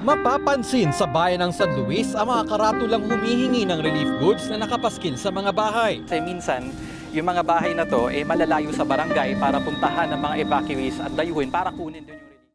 Mapapansin sa bayan ng San Luis ang mga karatulang humihingi ng relief goods na nakapaskil sa mga bahay. Kasi minsan, yung mga bahay na to malalayo sa barangay para puntahan ng mga evacuees at dayuhin para kunin doon yung relief.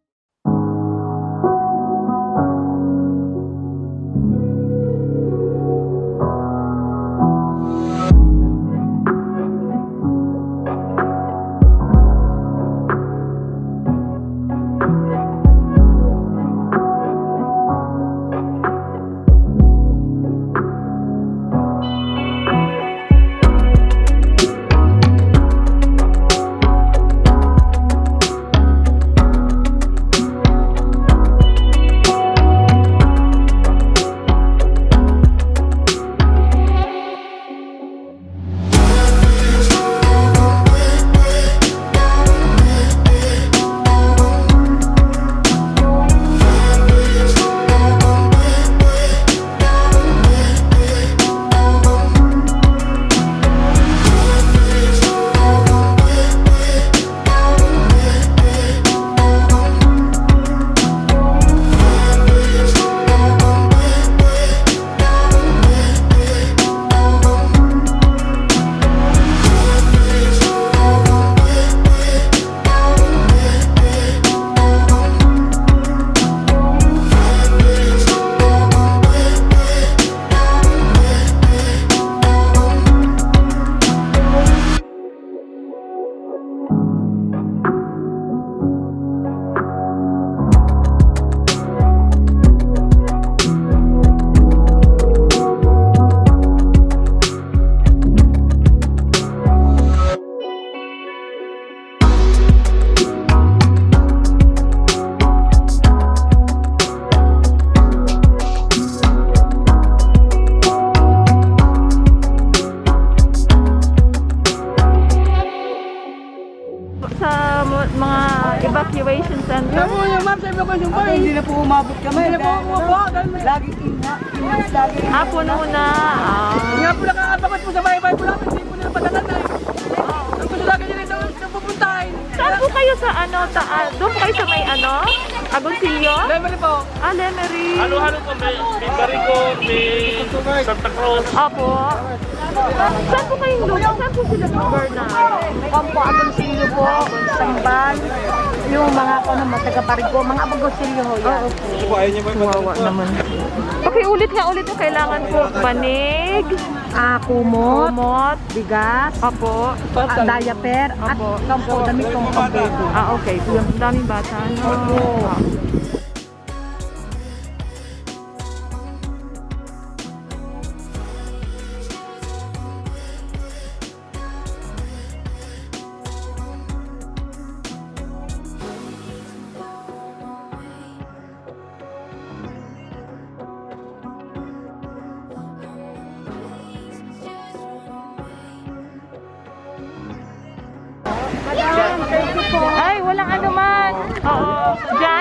evacuation center. Alam mo yung ma'am sa evacuation po. Hindi na po umabot kami. Hindi na po umabot. Laging ingat lagi. Puno na. Nga po nakakabakot po sa bahay-bahay po namin. Hindi po nila padatan na. Ang gusto lagi nila ito pupuntahin. Saan po kayo sa doon po kayo sa may Agoncillo? Lemery po. Lemery. Halo-halo po, may Bicol, may Santa Cruz. Opo. Saan po kayong lugar? Saan po sila lugar na? Kampo, Agoncillo po, Samban, yung mga taga-Parigo, mga Agoncillo ho yan. Kawawa naman. Pakiulit nga ulit yung kailangan po. Banig, Kumot, bigas, opo, diaper, at Opo. kampo, damit kong pambebe. okay. Yung daming bata. Opo. Ay, walang anuman. Oo. Diyan.